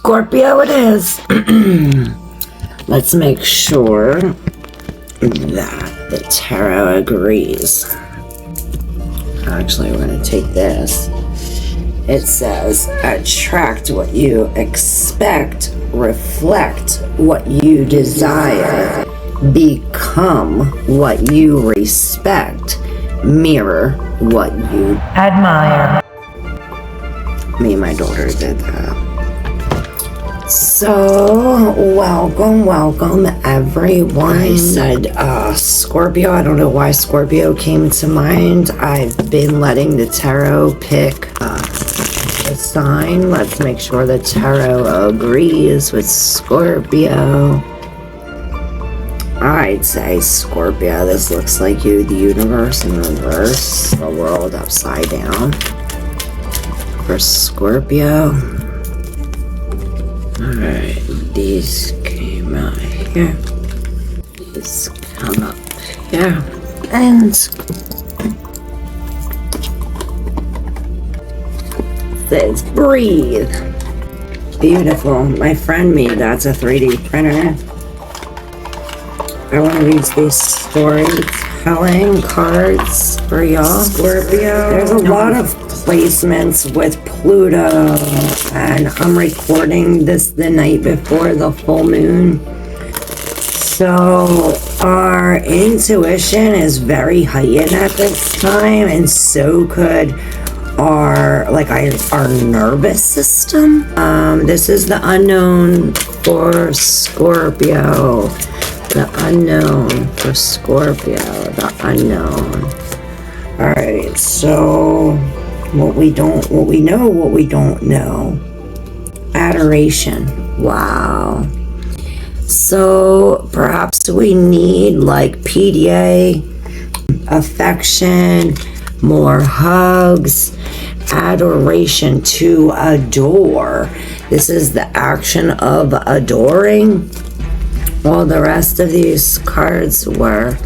Scorpio it is. Let's make sure that the tarot agrees. Actually, we're going to take this. It says, attract what you expect, reflect what you desire, become what you respect, mirror what you admire. Me and my daughter did that. So, welcome everyone. I said Scorpio. I don't know why Scorpio came to mind. I've been letting the tarot pick the sign. Let's make sure the tarot agrees with Scorpio. I'd say Scorpio. This looks like you, the universe in reverse, the world upside down. For Scorpio. Alright, these came out here. These come up here. And says breathe. Beautiful. My friend made that's a 3D printer. I want to read these storytelling cards for y'all. Scorpio. There's a lot of placements with Pluto, and I'm recording this the night before the full moon. So our intuition is very heightened at this time, and so could our nervous system. This is the unknown for Scorpio. The unknown for Scorpio. The unknown. All right. So what we don't know. Adoration. Wow. So perhaps we need like PDA, affection, more hugs, adoration, to adore. This is the action of adoring. All the rest of these cards were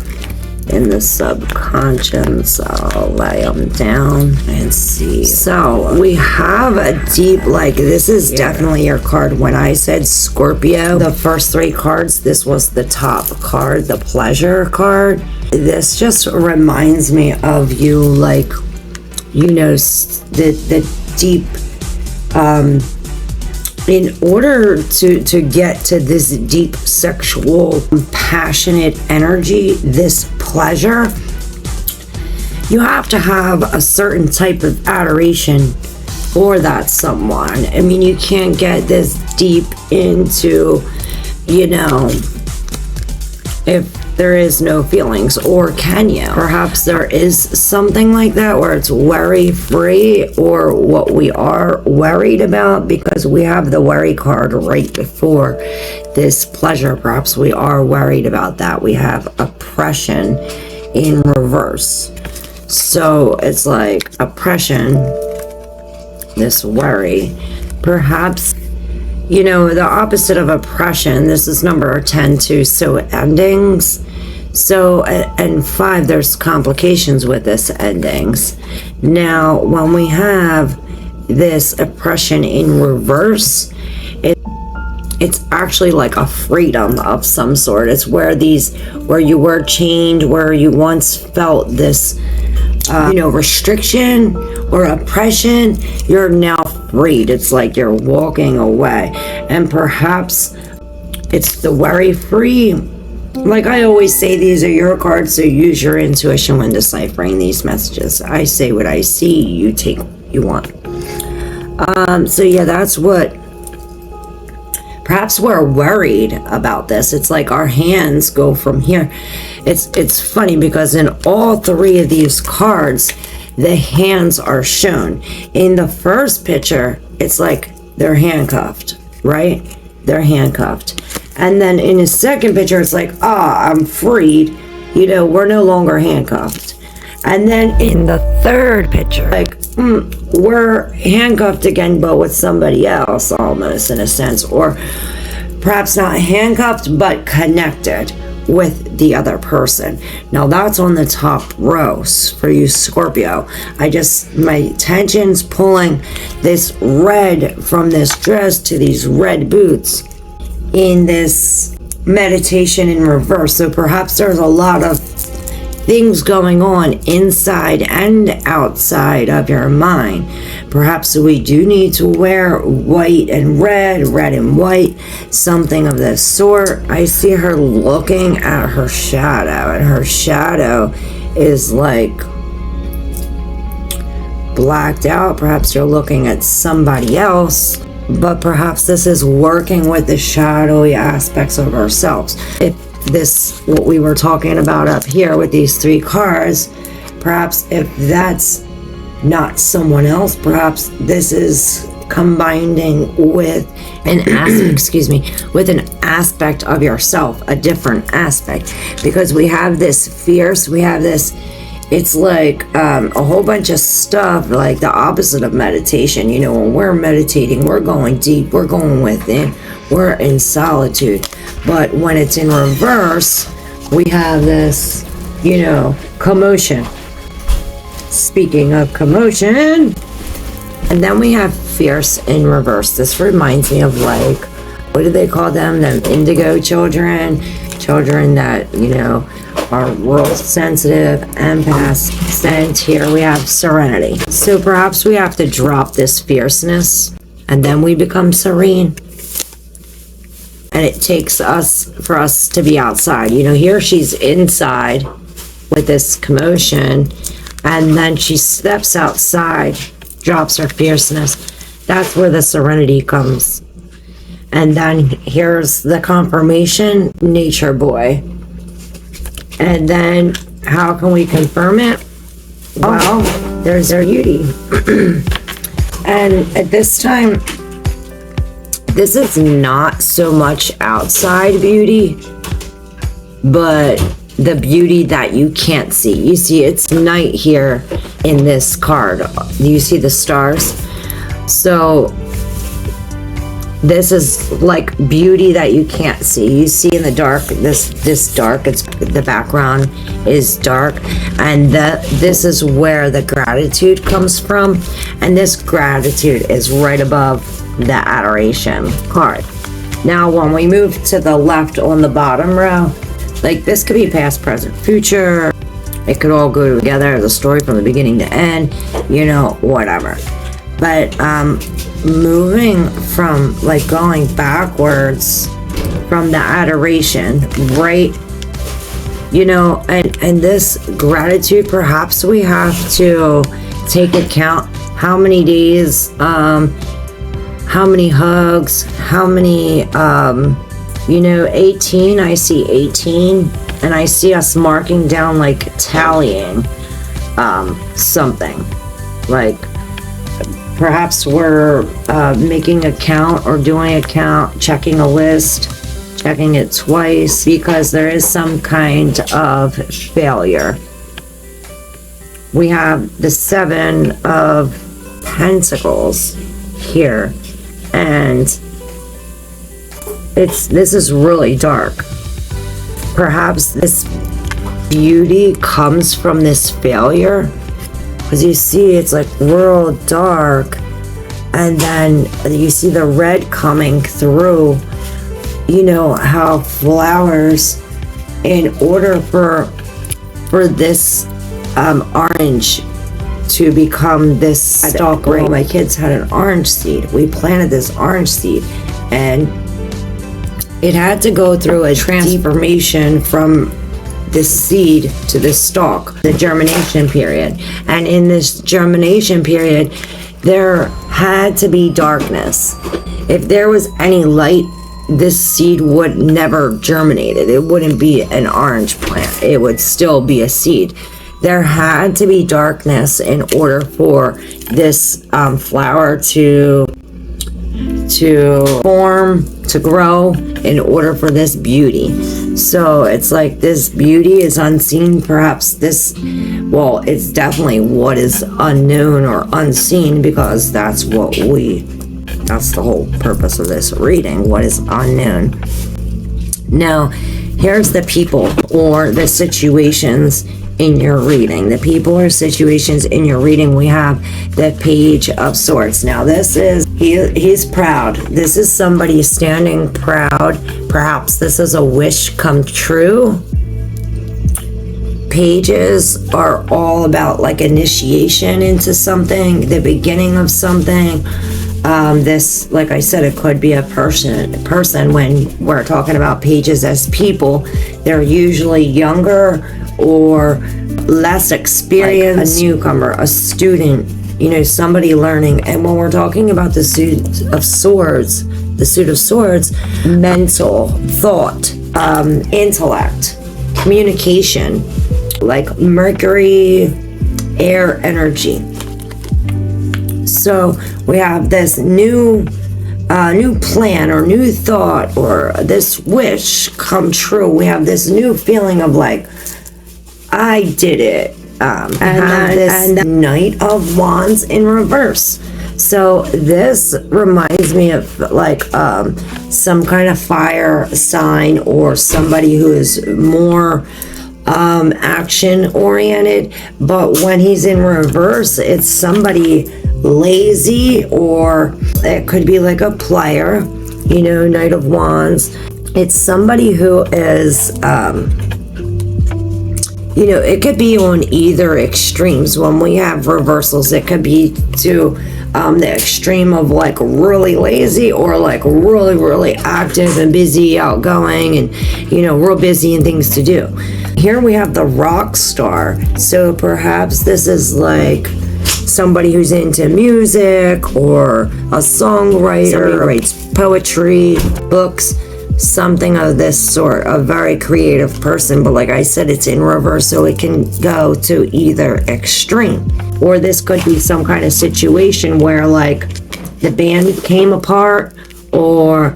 in the subconscious. I'll lay them down and see. So we have a deep, this is definitely your card. When I said Scorpio, the first three cards, this was the top card, the pleasure card. This just reminds me of you, the deep, in order to get to this deep sexual passionate energy, this pleasure, you have to have a certain type of adoration for that someone. I mean, you can't get this deep into, if there is no feelings, or can you? Perhaps there is something like that where it's worry free, or what we are worried about, because we have the worry card right before this pleasure. Perhaps we are worried about that. We have oppression in reverse. So it's like oppression, this worry. Perhaps, the opposite of oppression, this is number 10 too, so endings. So, and 5, there's complications with this endings. Now, when we have this oppression in reverse, it's actually like a freedom of some sort. It's where you were chained, where you once felt this, restriction or oppression, you're now freed. It's like you're walking away. And perhaps it's the worry free. Like I always say, these are your cards, so use your intuition when deciphering these messages. I say what I see, you take what you want. So yeah, that's what, perhaps we're worried about this. It's like our hands go from here. It's funny because in all three of these cards, the hands are shown. In the first picture, it's like they're handcuffed, right? They're handcuffed. And then in the second picture, it's like, I'm freed. We're no longer handcuffed. And then in the third picture, we're handcuffed again, but with somebody else, almost in a sense. Or perhaps not handcuffed, but connected with the other person. Now that's on the top row for you Scorpio. My tension's pulling this red from this dress to these red boots in this meditation in reverse. So perhaps there's a lot of things going on inside and outside of your mind. Perhaps we do need to wear white and red, red and white, something of this sort. I see her looking at her shadow, and her shadow is like blacked out. Perhaps you're looking at somebody else, but perhaps this is working with the shadowy aspects of ourselves. If this, what we were talking about up here with these 3 cards, perhaps if that's not someone else, perhaps this is combining with an aspect, with an aspect of yourself, a different aspect, because we have this fierce, we have this, it's like a whole bunch of stuff, like the opposite of meditation. You know, when we're meditating, we're going deep, we're going within, we're in solitude. But when it's in reverse, we have this, you know, commotion. Speaking of commotion, and then we have fierce in reverse. This reminds me of, like, what do they call them? Them indigo children that, you know, are real sensitive, empaths. And here we have serenity. So perhaps we have to drop this fierceness, and then we become serene. And it takes for us to be outside. You know, here she's inside with this commotion, and then she steps outside, drops her fierceness. That's where the serenity comes. And then here's the confirmation, nature boy. And then how can we confirm it? Well, there's their beauty. And at this time, this is not so much outside beauty, but the beauty that you can't see. You see, it's night here in this card. You see the stars? So this is like beauty that you can't see. You see in the dark, this dark, it's the background is dark, and this is where the gratitude comes from, and this gratitude is right above the adoration card. Now when we move to the left on the bottom row, like this could be past, present, future. It could all go together as a story from the beginning to end, you know, whatever. But moving from, like, going backwards from the adoration, right? You know, and this gratitude, perhaps we have to take account how many days, how many hugs, how many, you know, 18, I see 18, and I see us marking down, like, tallying something. Like, perhaps we're making a count or doing a count, checking a list, checking it twice, because there is some kind of failure. We have the 7 of Pentacles here, and this is really dark. Perhaps this beauty comes from this failure, because you see it's like real dark, and then you see the red coming through. You know how flowers, in order for this orange to become this stalk, right? My kids had an orange seed. We planted this orange seed, and it had to go through a transformation from this seed to this stalk, the germination period. And in this germination period, there had to be darkness. If there was any light, this seed would never germinate. It wouldn't be an orange plant. It would still be a seed. There had to be darkness in order for this flower to form, to grow, in order for this beauty. So it's like this beauty is unseen. Perhaps this, well, it's definitely what is unknown or unseen, because that's the whole purpose of this reading, what is unknown. Now, Here's the people or the situations in your reading. The people or situations in your reading, we have the Page of Swords. Now this is, he's proud. This is somebody standing proud. Perhaps this is a wish come true. Pages are all about like initiation into something, the beginning of something. This, like I said, it could be a person when we're talking about pages as people. They're usually younger or less experienced, like a newcomer, a student, you know, somebody learning. And when we're talking about the suit of swords, mental, thought, intellect, communication, like Mercury, air energy. So we have this new plan or new thought or this wish come true. We have this new feeling of like, I did it. And the Knight of Wands in reverse. So this reminds me of like some kind of fire sign or somebody who is more action oriented, but when he's in reverse, it's somebody lazy, or it could be like a player, you know, Knight of Wands. It's somebody who is you know, it could be on either extremes. When we have reversals, it could be to the extreme of like really lazy or like really active and busy, outgoing, and you know, real busy and things to do. Here we have the rock star. So perhaps this is like somebody who's into music or a songwriter, somebody who writes poetry, books, something of this sort, a very creative person. But like I said, it's in reverse, so it can go to either extreme. Or this could be some kind of situation where like the band came apart, or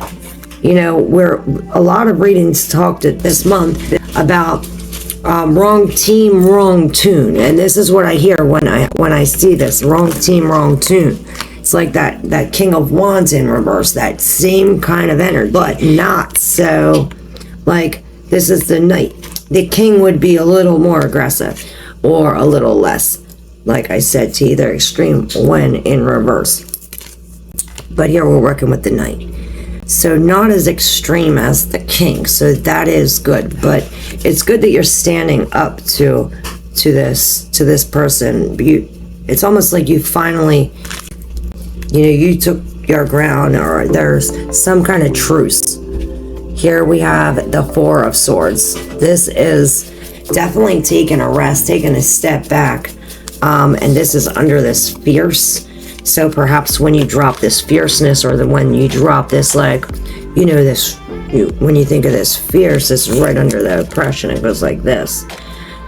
you know, where a lot of readings talked this month about wrong team, wrong tune. And this is what I hear when I see this: wrong team, wrong tune. It's like that King of Wands in reverse, that same kind of energy, but not so. Like this is the Knight. The King would be a little more aggressive or a little less, like I said, to either extreme when in reverse. But here we're working with the Knight. So not as extreme as the King, so that is good. But it's good that you're standing up to this person. It's almost like you finally, you know, you took your ground, or there's some kind of truce. Here we have the Four of Swords. This is definitely taking a rest, taking a step back, and this is under this fierce. So perhaps when you drop this fierceness, or when you drop this, like, you know, this, when you think of this fierce, it's right under the oppression. It goes like this.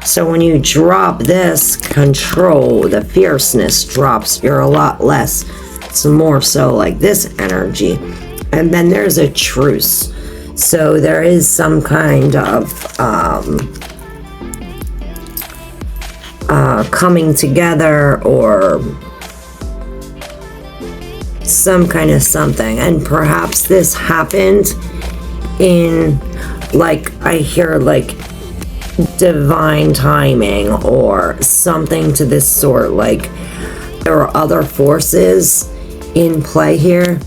So when you drop this control, the fierceness drops. You're a lot less. It's more so like this energy. And then there's a truce. So there is some kind of coming together, or some kind of something. And perhaps this happened in, like, I hear like divine timing or something to this sort. Like there are other forces in play here,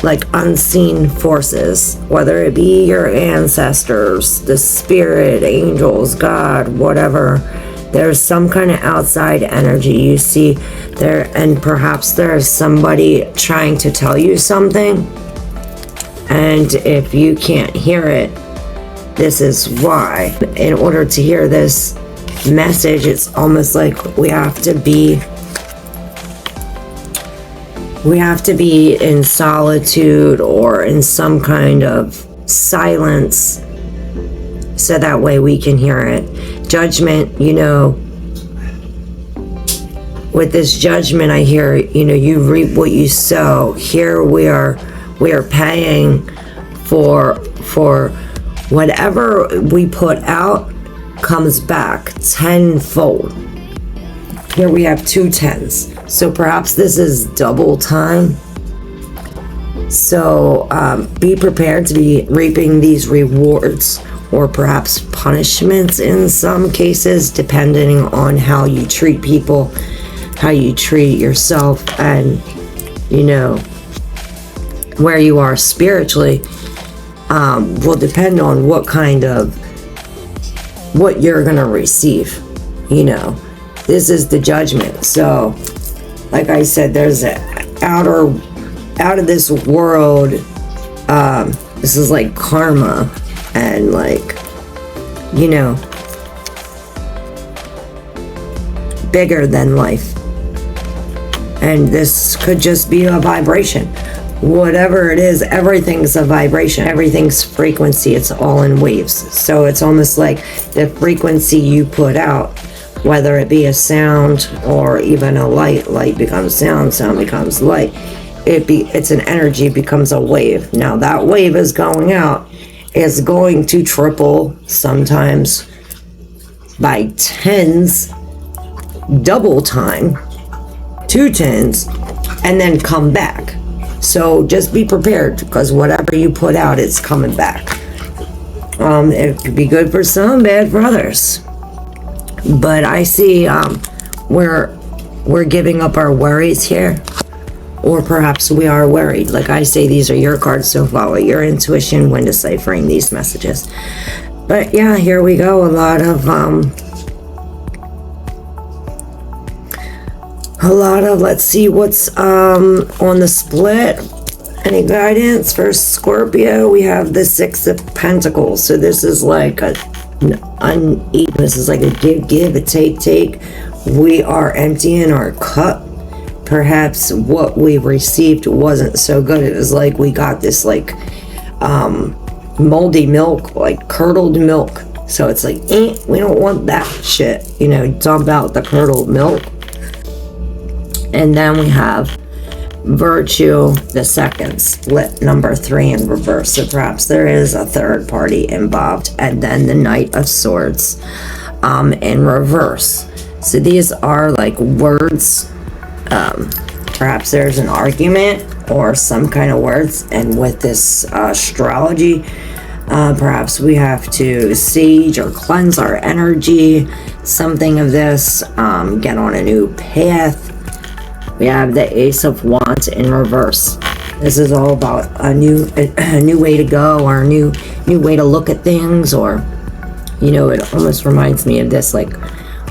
like unseen forces, whether it be your ancestors, the spirit, angels, God, whatever. There's some kind of outside energy you see there, and perhaps there's somebody trying to tell you something, and if you can't hear it, this is why. In order to hear this message, it's almost like we have to be in solitude or in some kind of silence, so that way we can hear it. Judgment, you know, with this judgment, I hear, you know, you reap what you sow. Here we are paying for whatever we put out comes back tenfold. Here we have 2 tens. So perhaps this is double time. So be prepared to be reaping these rewards or perhaps punishments in some cases, depending on how you treat people, how you treat yourself, and where you are spiritually, will depend on what you're gonna receive. This is the judgment. So like I said, there's an out of this world, this is like karma, and bigger than life. And this could just be a vibration. Whatever it is, everything's a vibration, everything's frequency, it's all in waves. So it's almost like the frequency you put out, whether it be a sound or even a light becomes sound, sound becomes light. It's an energy, becomes a wave. Now that wave is going out, is going to triple, sometimes by tens, double time, 2 tens, and then come back. So just be prepared, because whatever you put out, it's coming back. It could be good for some, bad for others. But I see we're giving up our worries here, or perhaps we are worried. Like I say, these are your cards, so follow your intuition when deciphering these messages. But yeah, here we go. A lot of let's see what's on the split. Any guidance for Scorpio? We have the 6 of Pentacles. So this is like an uneven. This is like a give, a take. We are emptying our cup. Perhaps what we received wasn't so good. It was like we got this like moldy milk, like curdled milk. So it's like, we don't want that shit. Dump out the curdled milk. And then we have Virtue, the second split, number 3 in reverse. So perhaps there is a third party involved. And then the Knight of Swords in reverse. So these are like words. Perhaps there's an argument or some kind of words. And with this astrology, perhaps we have to sage or cleanse our energy. Something of this. Get on a new path. We have the Ace of Wands in reverse. This is all about a new way to go, or a new way to look at things, or it almost reminds me of this, like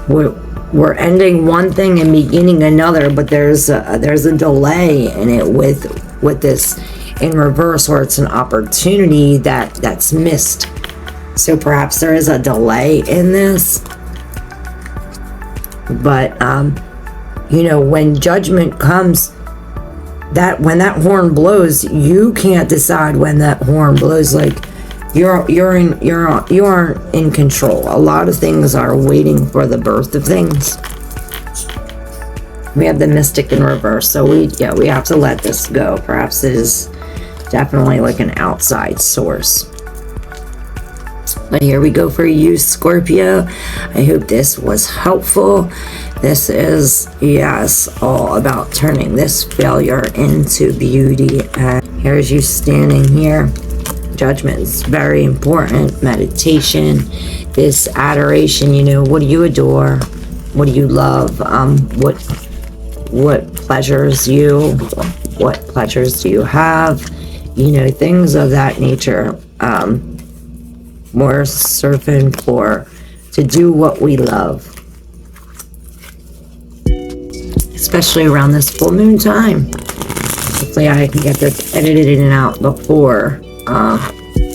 we're ending one thing and beginning another, but there's a delay in it with this in reverse, or it's an opportunity that's missed. So perhaps there is a delay in this, but when judgment comes, when that horn blows, you can't decide when that horn blows. Like you aren't in control. A lot of things are waiting for the birth of things. We have the Mystic in reverse, so we have to let this go. Perhaps it is definitely like an outside source. But here we go for you, Scorpio. I hope this was helpful. This is, yes, all about turning this failure into beauty. And here's you standing here. Judgment is very important. Meditation, this adoration, what do you adore? What do you love? What pleasures you? What pleasures do you have? Things of that nature. More surfing to do what we love. Especially around this full moon time. Hopefully I can get this edited in and out before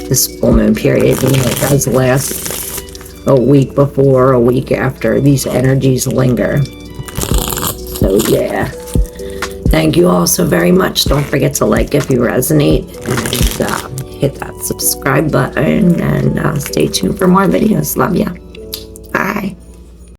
this full moon period. It does last a week before, a week after. These energies linger. So yeah. Thank you all so very much. Don't forget to like if you resonate, and hit that subscribe button, and stay tuned for more videos. Love ya.